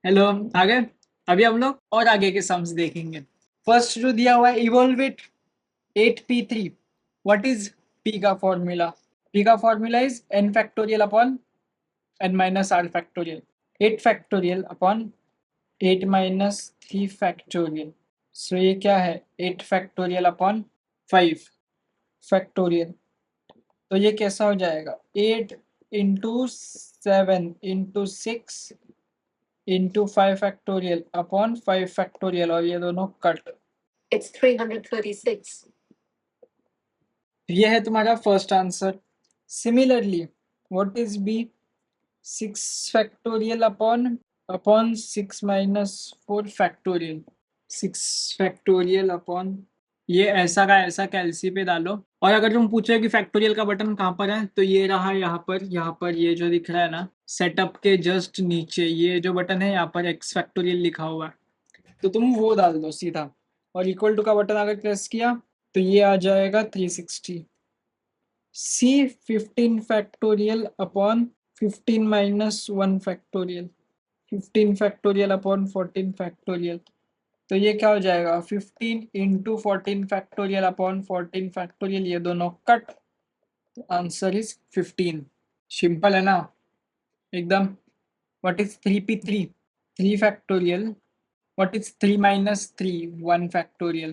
Hello. आगे अभी हम लोग और आगे के सम्स देखेंगे। फर्स्ट जो दिया हुआ है, evaluate 8p3। What is p का फॉर्मूला? p का formula is n factorial upon n minus r factorial, 8 factorial upon 8 minus 3 factorial. So ये क्या है, 8 फैक्टोरियल अपॉन 5 फैक्टोरियल। तो ये कैसा हो जाएगा, 8 into 7 into 6 into 5 factorial upon 5 factorial, और ये दोनों कट। It's 336. ये है तुम्हारा first answer. Similarly what is B, 6 factorial upon upon 6 minus 4 factorial, 6 factorial upon, ये ऐसा का ऐसा कैलसी पे डालो। और अगर तुम पूछो कि फैक्टोरियल का बटन कहाँ पर है, तो ये रहा यहाँ पर ये जो दिख रहा है ना, सेटअप के जस्ट नीचे ये जो बटन है, यहाँ पर एक्स फैक्टोरियल लिखा हुआ है, तो तुम वो डाल दो सीधा। और इक्वल टू का बटन अगर प्रेस किया तो ये आ जाएगा 360। सी 15 factorial upon 15 minus 1 factorial, 15 factorial upon 14 factorial. तो ये क्या हो जाएगा, 15 इंटू 14 फैक्टोरियल अपॉन 14 फैक्टोरियल, ये दोनों कट। Answer is 15। सिंपल है ना एकदम। What is 3p3? 3 factorial. What is 3 minus 3? 1 factorial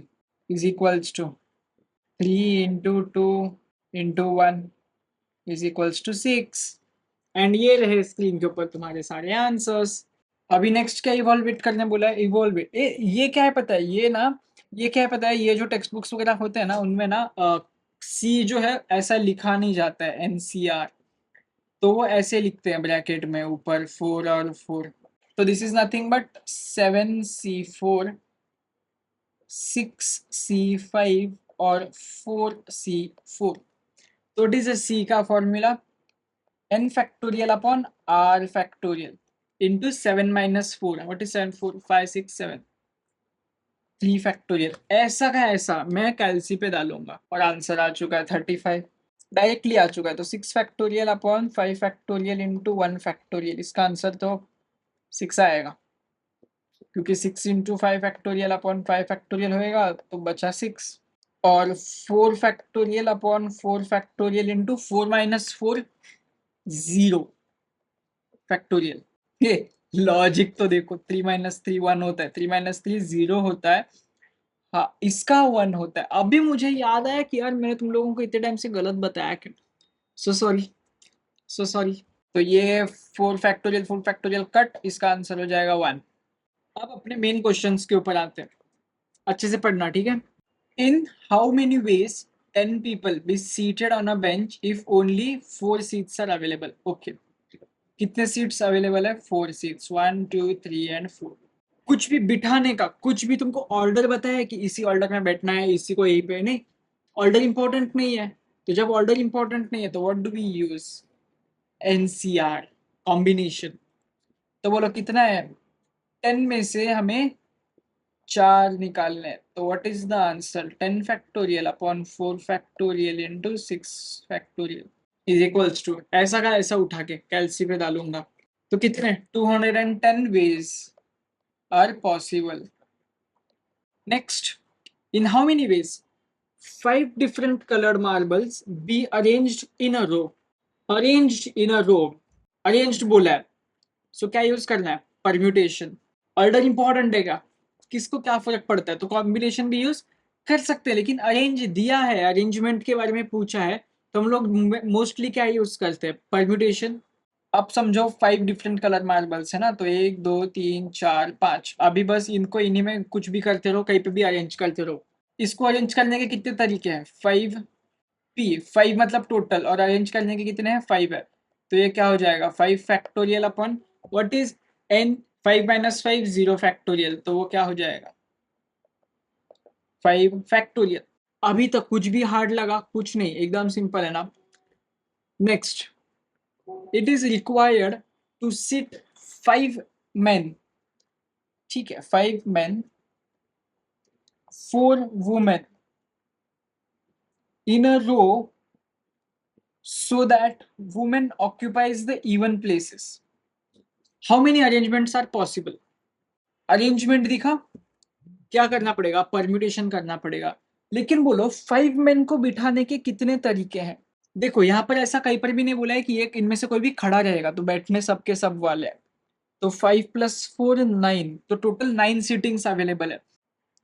is equals to 3 into 2 into 1 is equals to 6। And ये रहे स्क्रीन के ऊपर तुम्हारे सारे आंसर्स। अभी नेक्स्ट क्या इवॉल्वेट करने बोला है, इवॉल्वेट। ये क्या है पता है, ये ना, ये क्या है पता है, ये जो टेक्स्ट बुक्स वगैरह होते हैं ना, उनमें ना सी जो है ऐसा लिखा नहीं जाता है, एनसीआर। तो वो ऐसे लिखते हैं ब्रैकेट में ऊपर 4 और 4। तो this is nothing but 7c4, 6c5 और 4c4। तो इट इज a c का formula n factorial upon r factorial into 7 minus 4। What is 7 4 5 6 7, 3 factorial. ऐसा का ऐसा मैं कैलसी पे डालूंगा और आंसर आ चुका है 35, डायरेक्टली आ चुका है। तो 6 factorial upon 5 factorial into 1 factorial, इसका आंसर तो 6 आएगा, क्योंकि 6 इंटू 5 फैक्टोरियल अपॉन 5 फैक्टोरियल होएगा, तो बचा 6। और 4 factorial upon 4 factorial into 4 minus 4, 0 factorial. ये लॉजिक तो देखो, 3 माइनस 3 1 होता है, 3 माइनस 3 0 होता है। हाँ, इसका 1 होता है। अभी मुझे याद आया कि यार मैंने तुम लोगों को इतने टाइम से गलत बताया क्यों, सो सॉरी, सो सॉरी। तो ये 4 फैक्टोरियल कट, इसका आंसर हो जाएगा 1। अब अपने मेन क्वेश्चंस के ऊपर आते हैं, अच्छे से पढ़ना, ठीक है। In how many ways can people be seated on a bench if only 4 seats are available? Okay. कितने सीट्स अवेलेबल है, 4 सीट्स, 1 2 3 एंड 4। कुछ भी बिठाने का, कुछ भी तुमको ऑर्डर बताया कि इसी ऑर्डर में बैठना है, इसी को यहीं पे नहीं, ऑर्डर इंपॉर्टेंट नहीं है। तो जब ऑर्डर इंपॉर्टेंट नहीं है तो what do we use, nCr, combination. तो बोलो कितना है, 10 में से हमें 4 निकालने हैं, तो what is the answer, 10 factorial upon 4 factorial into 6 factorial is equals to, ऐसा का ऐसा उठा के कैलसी पे डालूंगा। तो कितने, 210 ways are possible. Next, in how many ways 5 different coloured marbles be arranged in a row, arranged in a row, arranged बोला है, सो क्या यूज करना है, परम्यूटेशन। ऑर्डर इंपॉर्टेंट है क्या, किसको क्या फर्क पड़ता है, तो कॉम्बिनेशन भी यूज कर सकते हैं, लेकिन अरेंज दिया है, अरेंजमेंट के बारे में पूछा है, तो हम लोग मोस्टली क्या यूज करते हैं, परम्यूटेशन। अब समझो 5 डिफरेंट कलर मार्बल्स है ना, तो 1 2 3 4 5, अभी बस इनको इन्हीं में कुछ भी करते रहो, कहीं पे भी अरेंज करते रहो। इसको अरेंज करने के कितने तरीके हैं, 5p, 5 मतलब टोटल, और अरेंज करने के कितने हैं, 5 है। तो ये क्या हो जाएगा, 5 factorial upon what is n, 5 minus 5 0 factorial, तो वो क्या हो जाएगा, 5 फैक्टोरियल। अभी तक कुछ भी हार्ड लगा, कुछ नहीं, एकदम सिंपल है ना। Next, it is required to sit 5 men, ठीक है, 5 men 4 women in a row so that women occupies the even places। How many arrangements are possible? Arrangement दिखा, क्या करना पड़ेगा? परम्यूटेशन करना पड़ेगा। लेकिन बोलो 5 मेन को बिठाने के कितने तरीके हैं? देखो यहाँ पर ऐसा कहीं पर भी नहीं बोला है कि एक इनमें से कोई भी खड़ा रहेगा, तो बैठने सबके सब वाले हैं। तो 5 + 4 9, तो टोटल 9 सीटिंग्स अवेलेबल है।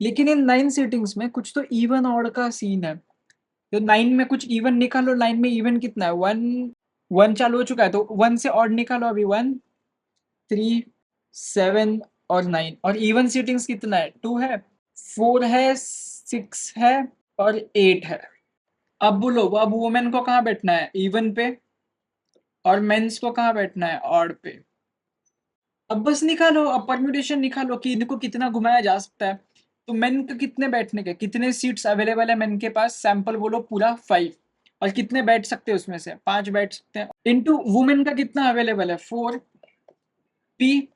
लेकिन इन 9 सीटिंग्स में कुछ तो इवन ऑड का सीन है। तो 9 में कुछ इवन निकालो, 9 में इवन कितना है? 1 चालू हो चुका है, तो 1 से ऑड निकालो अभी। 1 3 7 और 9, और इवन सीटिंग्स कितना है? 2 है, 4 है, 6 है और 8 है। अब बोलो, अब वुमेन को कहाँ बैठना है? इवन पे। और मेंस को कहाँ बैठना है? ऑड पे। अब बस निकालो, अब परम्यूटेशन निकालो कि इनको कितना घुमाया जा सकता है। तो मेन के कितने बैठने के, कितने सीट्स अवेलेबल है मेन के पास? सैंपल बोलो पूरा 5। और कितने बैठ सकते हैं उसमें से? 5 बैठ सकते हैं। इनटू वुमेन का कितना अवेलेबल है? 4 p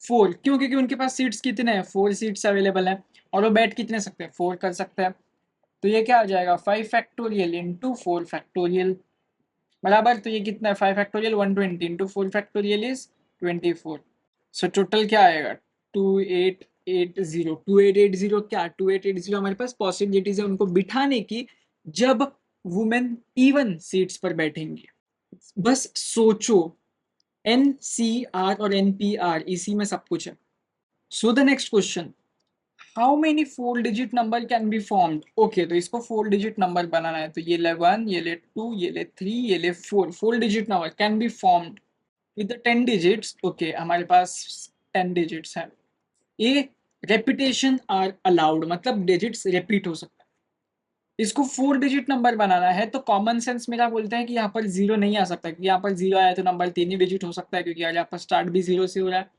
4। क्यों? क्योंकि उनके पास सीट्स कितने हैं? 4 सीट्स अवेलेबल है। और वो बैठ कितने सकते हैं? 4 कर सकते हैं। तो ये क्या आ जाएगा? 5 फैक्टोरियल इंटू 4 फैक्टोरियल बराबर, तो ये कितना है? 5 factorial 120 into 4 factorial is 24। So total क्या आएगा? 2880। 2880 क्या? 2880 हमारे पास पॉसिबिलिटीज है उनको बिठाने की जब वुमेन इवन सीट्स पर बैठेंगी। बस सोचो, NCR और NPR इसी में सब कुछ है। So the next question, how many 4 digit number can be formed? Okay, तो इसको 4 डिजिट नंबर बनाना है, तो ये ले 1, ये ले 2, ये ले 3, ये ले 4। 4 digit number can be formed with 10 digits. Okay, हमारे पास 10 डिजिट्स हैं। ये रेपिटेशन आर अलाउड, मतलब डिजिट्स रिपीट हो सकता है। इसको 4 डिजिट नंबर बनाना है, तो कॉमन सेंस मेरा बोलता है कि यहाँ पर 0 नहीं आ सकता, क्योंकि यहाँ पर 0 आया तो नंबर 3 ही डिजिट हो सकता है, क्योंकि यहाँ पर स्टार्ट भी 0 से हो रहा है।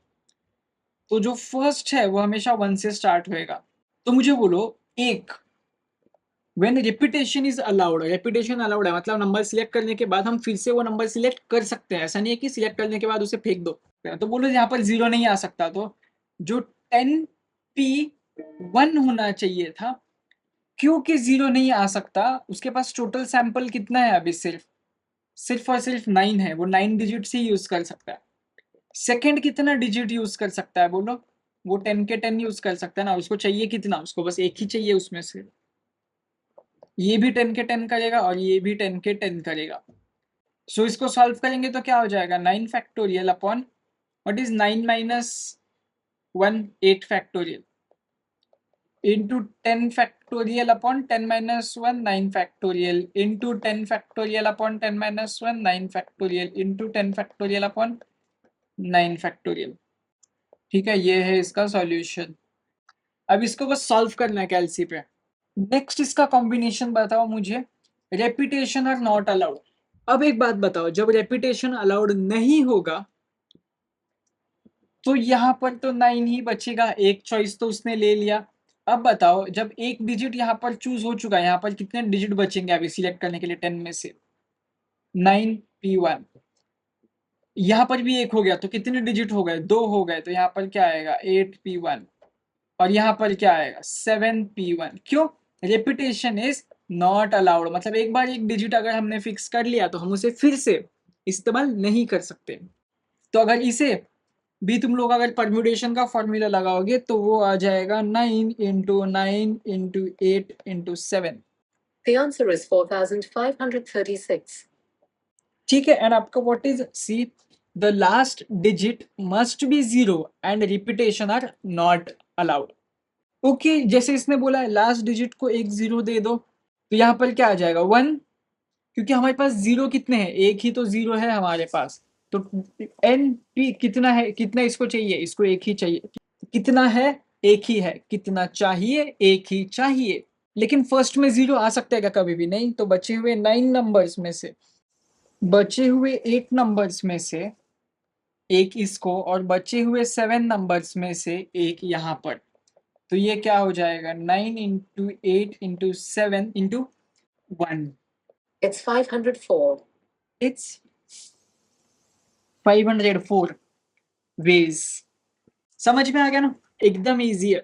तो जो फर्स्ट है वो हमेशा 1 से स्टार्ट होएगा। तो मुझे बोलो, एक when repetition is allowed, repetition allowed है मतलब नंबर सिलेक्ट करने के बाद हम फिर से वो नंबर सिलेक्ट कर सकते हैं, ऐसा नहीं है कि सिलेक्ट करने के बाद उसे फेंक दो। तो बोलो यहाँ पर 0 नहीं आ सकता, तो जो 10p1 होना चाहिए था, क्योंकि 0 नहीं आ सकता, उसके पास टोटल सैंपल कितना है अभी? सिर्फ और सिर्फ 9 है, वो 9 डिजिट से यूज कर सकता है। सेकंड कितना डिजिट यूज कर सकता है बोलो? वो 10 के 10 यूज कर सकता है ना, उसको चाहिए कितना? उसको बस एक ही चाहिए उसमें से। ये भी 10 के 10 करेगा और ये भी 10 के 10 करेगा। सो इसको सॉल्व करेंगे तो क्या हो जाएगा? 9 factorial upon what is 9 minus 1, 8 factorial into 10 factorial upon 10 minus 1, 9 factorial into 10 factorial upon 10 minus 1, 9 factorial into 10 factorial upon 9 factorial। ठीक है, ये है इसका सॉल्यूशन। अब इसको बस सॉल्व करना है कैलसी पे। नेक्स्ट इसका कॉम्बिनेशन बताओ मुझे, रेपिटेशन और नॉट अलाउड। अब एक बात बताओ, जब रेपिटेशन अलाउड नहीं होगा तो यहाँ पर तो 9 ही बचेगा, एक चॉइस तो उसने ले लिया। अब बताओ, जब एक डिजिट यहाँ पर चूज हो चुका है, यहाँ पर कितने डिजिट बचेंगे अभी सिलेक्ट करने के लिए? 10 में से 9p1। यहाँ पर भी एक हो गया, तो कितने डिजिट हो गए? 2 हो गए, तो यहाँ पर क्या आएगा? 8p1। और यहाँ पर क्या आएगा? 7p1। क्यों? रेपिटेशन इज नॉट अलाउड, मतलब एक बार एक डिजिट अगर हमने फिक्स कर लिया तो हम उसे फिर से इस्तेमाल नहीं कर सकते। तो अगर इसे भी तुम लोग अगर परम्यूटेशन का फॉर्मूला लगाओगे तो वो आ जाएगा 9 into 9 into 8 into 7। The answer is 4536. ठीक है, एंड आपका what is C, the last digit must be 0 and repetition are not allowed. Okay, जैसे इसने बोला है लास्ट डिजिट को एक 0 दे दो, तो यहाँ पर क्या आ जाएगा? 1, क्योंकि हमारे पास 0 कितने हैं? एक ही तो 0 है हमारे पास। तो NP कितना है? कितना इसको चाहिए? इसको एक ही चाहिए। कितना है? एक ही है। कितना चाहिए? एक ही चाहिए। लेकिन फर्स्ट में 0 आ सकता है क्या? कभी भी नहीं। तो बचे हुए 9 नंबर्स में से, बचे हुए 8 नंबर्स में से एक इसको, और बचे हुए 7 नंबर्स में से एक यहाँ पर। तो ये क्या हो जाएगा? 9 into 8 into 7 into 1। It's 504. It's 504 ways. समझ में आ गया ना? एकदम इजी है।